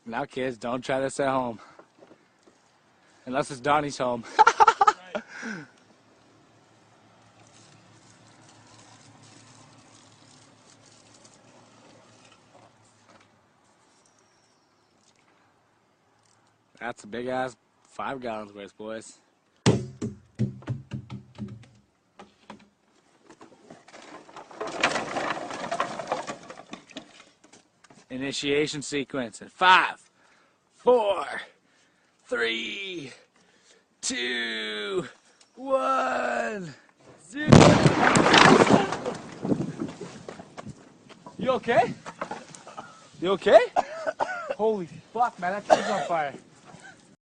Now kids, don't try this at home. Unless it's Donnie's home. That's a big ass 5 gallons worth, boys. Initiation sequence in 5, 4, 3, 2, 1, 0. You okay? You okay? Holy fuck, man, that kid's on fire.